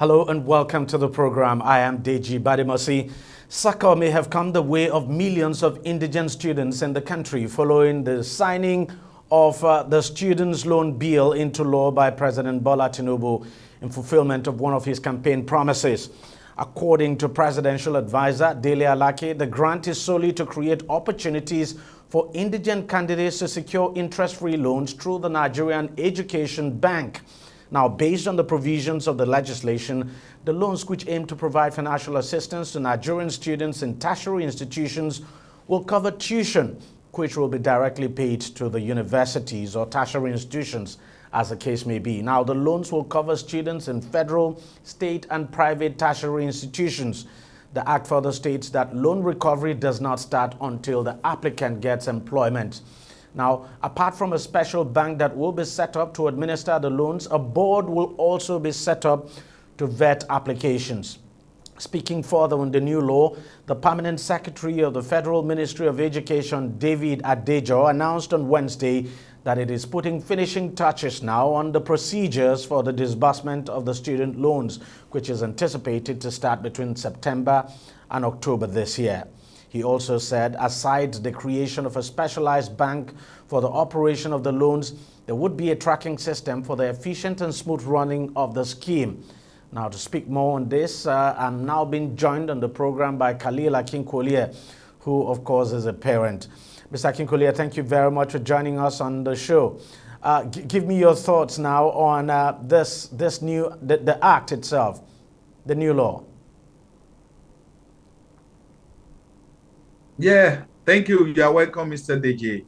Hello and welcome to the program. I am DEJI360. Succor may have come the way of millions of indigent students in the country following the signing of the Students' Loan Bill into law by President Bola Tinubu in fulfillment of one of his campaign promises. According to Presidential Advisor Dele Alake, the grant is solely to create opportunities for indigent candidates to secure interest-free loans through the Nigerian Education Bank. Now, based on the provisions of the legislation, the loans which aim to provide financial assistance to Nigerian students in tertiary institutions will cover tuition, which will be directly paid to the universities or tertiary institutions, as the case may be. Now, the loans will cover students in federal, state, and private tertiary institutions. The Act further states that loan recovery does not start until the applicant gets employment. Now, apart from a special bank that will be set up to administer the loans, a board will also be set up to vet applications. Speaking further on the new law, the Permanent Secretary of the Federal Ministry of Education, David Adejo, announced on Wednesday that it is putting finishing touches now on the procedures for the disbursement of the student loans, which is anticipated to start between September and October this year. He also said, aside the creation of a specialized bank for the operation of the loans, there would be a tracking system for the efficient and smooth running of the scheme. Now, to speak more on this, I'm now being joined on the program by Khalil Akinkolia, who, of course, is a parent. Mr. Akinkolia, thank you very much for joining us on the show. Give me your thoughts now on the act itself, the new law. Yeah, thank you. You are welcome, Mr. DG.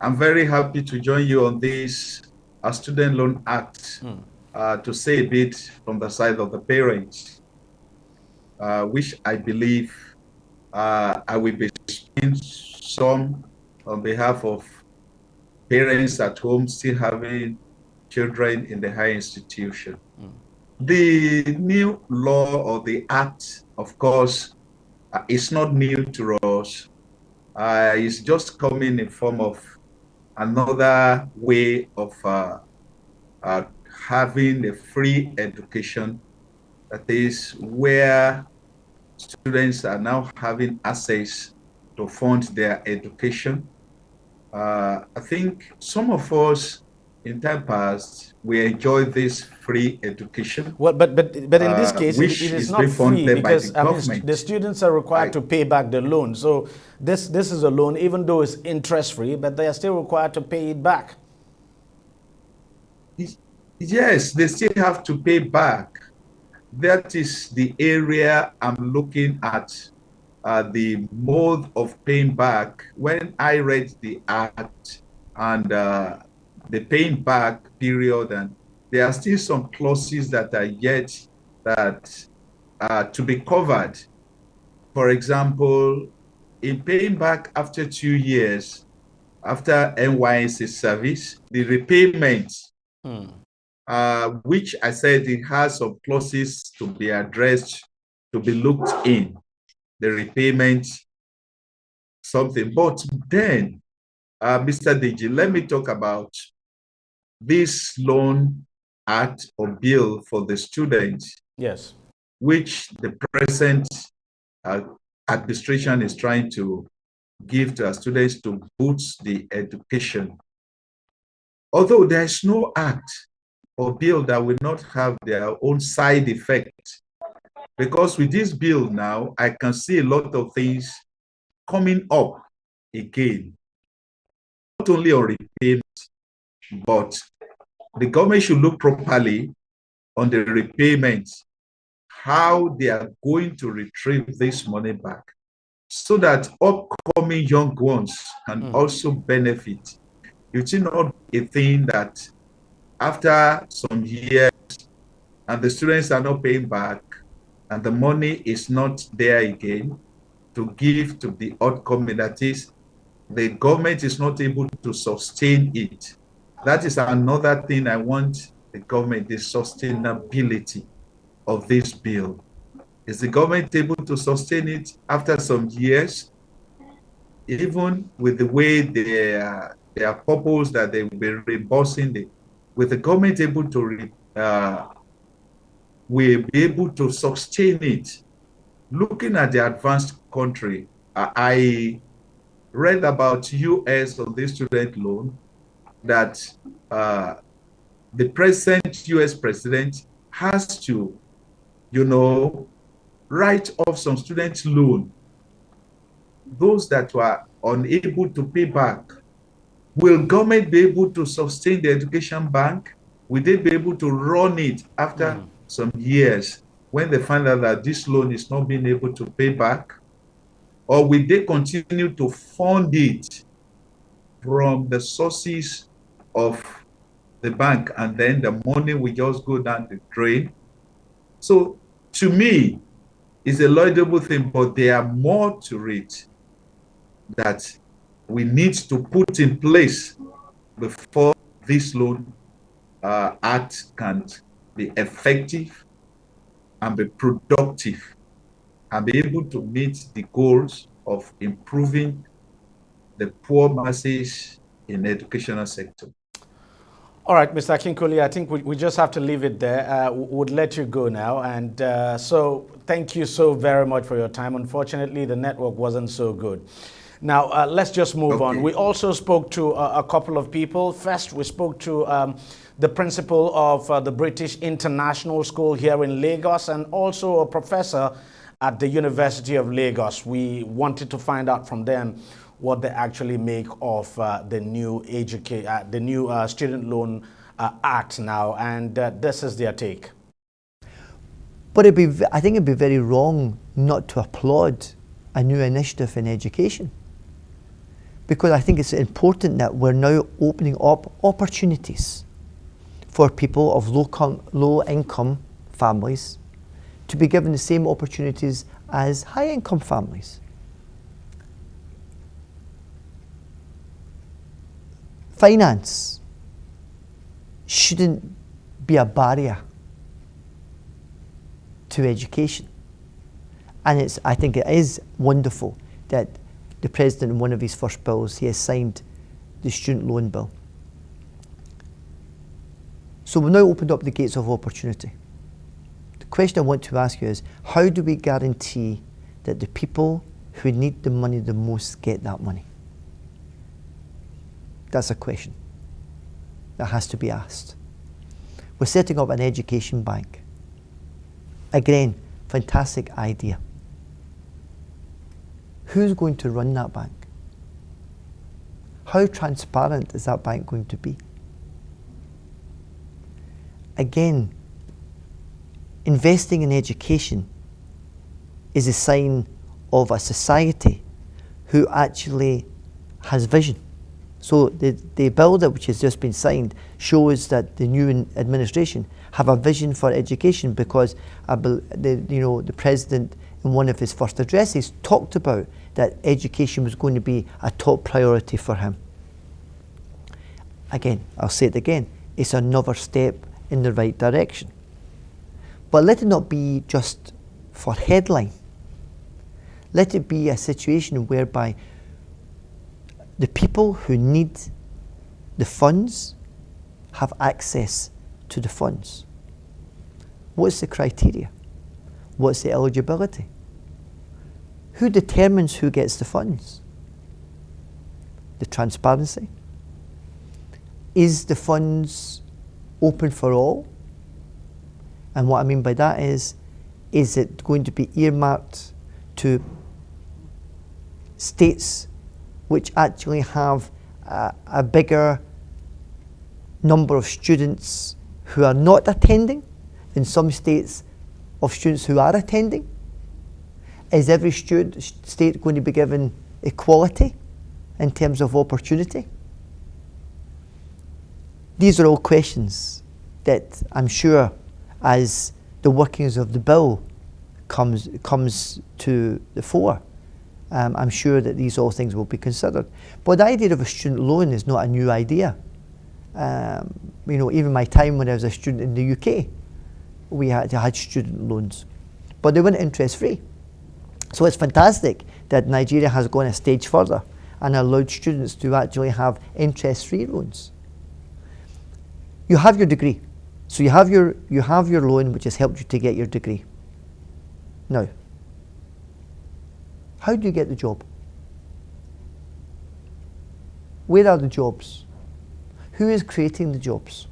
I'm very happy to join you on this Student Loan Act to say a bit from the side of the parents, which I believe I will be speaking some on behalf of parents at home still having children in the higher institution. The new law or the act, of course, it's not new to us. It's just coming in form of another way of having a free education. That is where students are now having access to fund their education. I think some of us in time past, we enjoy this free education. Well, but in this case, it is not free because the students are required to pay back the loan. So this is a loan, even though it's interest free, but they are still required to pay it back. Yes, they still have to pay back. That is the area I'm looking at, the mode of paying back. When I read the act and the paying back period, and there are still some clauses that are yet to be covered. For example, in paying back after 2 years, after NYSC service, the repayment, which I said it has some clauses to be addressed, to be looked in, the repayment, something. But then, Mr. DG, let me talk about this loan act or bill for the students. Yes. Which the present administration is trying to give to our students to boost the education. Although there is no act or bill that will not have their own side effect. Because with this bill now, I can see a lot of things coming up again. Not only on repayment, but the government should look properly on the repayment, how they are going to retrieve this money back so that upcoming young ones can also benefit. It's not a thing that after some years and the students are not paying back and the money is not there again to give to the upcoming, that is, the government is not able to sustain it. That is another thing I want the government, the sustainability of this bill. Is the government able to sustain it after some years, even with the way they are proposed that they will be reimbursing with the government able to will be able to sustain it. Looking at the advanced country, I read about US on this student loan that the present US president has to, write off some student loan. Those that were unable to pay back. Will government be able to sustain the education bank? Will they be able to run it after some years when they find out that this loan is not being able to pay back? Or will they continue to fund it from the sources of the bank, and then the money will just go down the drain? So to me, it's a laudable thing, but there are more to it that we need to put in place before this loan act can be effective and be productive and be able to meet the goals of improving the poor masses in the educational sector. All right, Mr. Akinkoli, I think we just have to leave it there. We'll let you go now. And so thank you so very much for your time. Unfortunately, the network wasn't so good. Now, let's just move on. We also spoke to a couple of people. First, we spoke to the principal of the British International School here in Lagos and also a professor at the University of Lagos. We wanted to find out from them what they actually make of the new Student Loan Act now, and this is their take. But I think it'd be very wrong not to applaud a new initiative in education, because I think it's important that we're now opening up opportunities for people of low income families to be given the same opportunities as high income families. Finance shouldn't be a barrier to education. And I think it is wonderful that the President, in one of his first bills, he has signed the student loan bill. So we've now opened up the gates of opportunity. The question I want to ask you is, how do we guarantee that the people who need the money the most get that money? That's a question that has to be asked. We're setting up an education bank. Again, fantastic idea. Who's going to run that bank? How transparent is that bank going to be? Again, investing in education is a sign of a society who actually has vision. So the bill which has just been signed shows that the new administration have a vision for education, because the President, in one of his first addresses, talked about that education was going to be a top priority for him. Again, I'll say it again, it's another step in the right direction. But let it not be just for headline. Let it be a situation whereby the people who need the funds have access to the funds. What's the criteria? What's the eligibility? Who determines who gets the funds? The transparency. Is the funds open for all? And what I mean by that is it going to be earmarked to states which actually have a bigger number of students who are not attending than some states of students who are attending? Is every state going to be given equality in terms of opportunity? These are all questions that I'm sure, as the workings of the bill comes to the fore, I'm sure that these all things will be considered. But the idea of a student loan is not a new idea. Even my time when I was a student in the UK, we had student loans, but they weren't interest free. So it's fantastic that Nigeria has gone a stage further and allowed students to actually have interest free loans. You have your degree, So you have your loan, which has helped you to get your degree. Now, how do you get the job? Where are the jobs? Who is creating the jobs?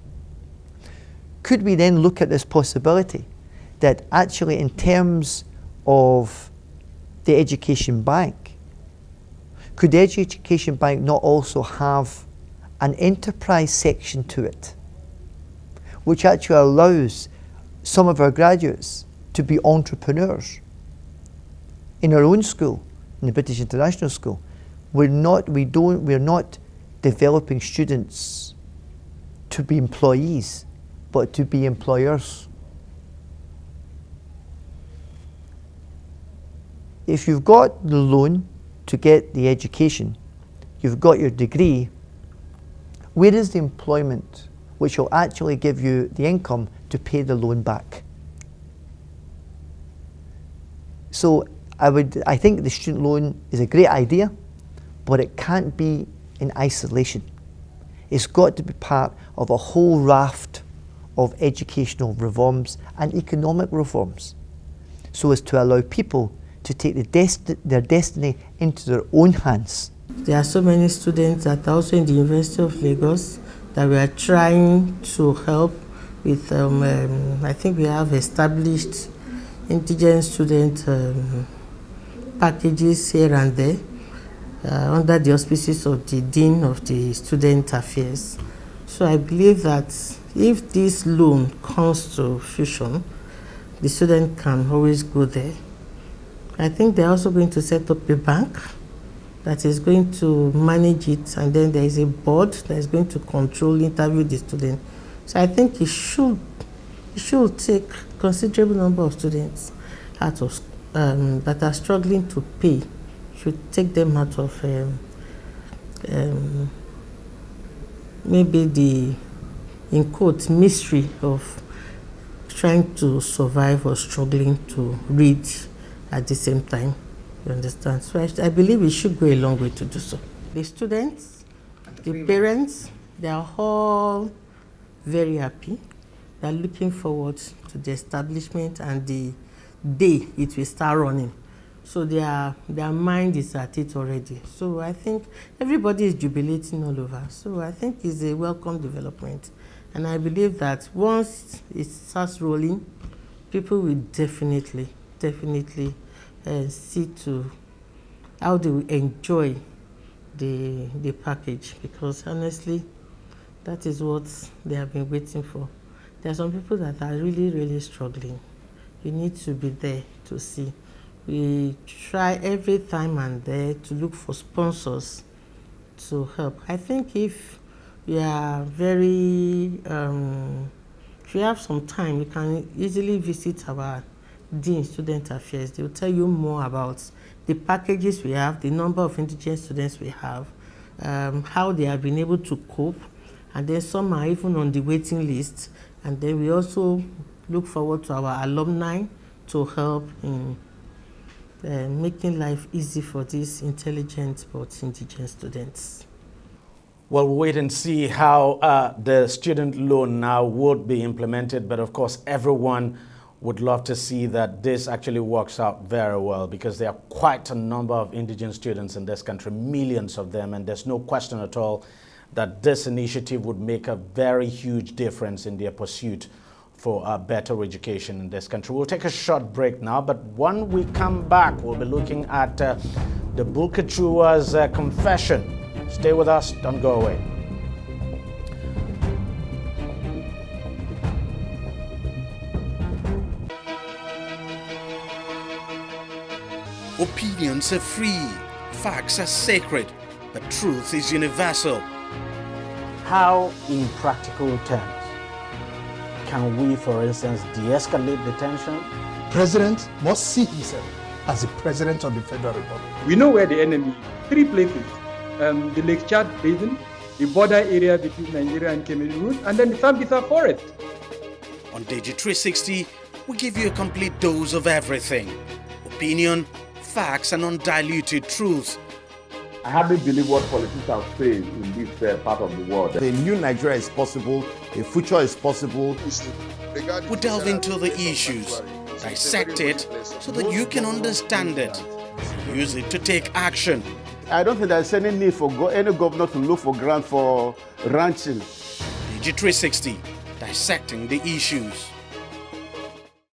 Could we then look at this possibility that actually, in terms of the education bank, could the education bank not also have an enterprise section to it, which actually allows some of our graduates to be entrepreneurs? In our own school, in the British International School, we're not developing students to be employees, but to be employers. If you've got the loan to get the education, you've got your degree, where is the employment which will actually give you the income to pay the loan back? So I think the student loan is a great idea, but it can't be in isolation. It's got to be part of a whole raft of educational reforms and economic reforms, so as to allow people to take their destiny into their own hands. There are so many students that are also in the University of Lagos that we are trying to help with. I think we have established indigenous student packages here and there under the auspices of the Dean of the Student Affairs. So I believe that if this loan comes to fruition, the student can always go there. I think they're also going to set up a bank that is going to manage it, and then there is a board that is going to interview the student. So I think it should take considerable number of students out of that are struggling to pay. Should take them out of maybe the, in quotes, mystery of trying to survive or struggling to read at the same time. You understand? So I believe it should go a long way to do so. The students, the parents, they are all very happy. They are looking forward to the establishment and the day it will start running. So their mind is at it already. So I think everybody is jubilating all over. So I think it's a welcome development. And I believe that once it starts rolling, people will definitely see to how they will enjoy the package, because honestly, that is what they have been waiting for. There are some people that are really struggling. You need to be there to see. We try every time and there to look for sponsors to help. I think if you are if you have some time, you can easily visit our Dean Student Affairs. They will tell you more about the packages we have, the number of indigenous students we have, how they have been able to cope, and then some are even on the waiting list. And then we also look forward to our alumni to help in making life easy for these intelligent but indigenous students. Well, we'll wait and see how the student loan now would be implemented. But of course, everyone would love to see that this actually works out very well, because there are quite a number of indigenous students in this country, millions of them, and there's no question at all that this initiative would make a very huge difference in their pursuit for a better education in this country. We'll take a short break now, but when we come back, we'll be looking at the Bulkachuwa's confession. Stay with us, don't go away. Opinions are free, facts are sacred, but truth is universal. How, in practical terms, can we, for instance, de-escalate the tension? President must see himself as the President of the Federal Republic. We know where the enemy is. 3 places. The Lake Chad Basin, the border area between Nigeria and Cameroon, and then the Sambisa Forest. On DEJI360, we give you a complete dose of everything. Opinion, facts, and undiluted truth. I hardly believe what politicians say in this part of the world. A new Nigeria is possible, a future is possible. We delve into the issues, dissect it so that you can understand it, use it to take action. I don't think there's any need for any governor to look for grant for ranching. DEJI360, dissecting the issues.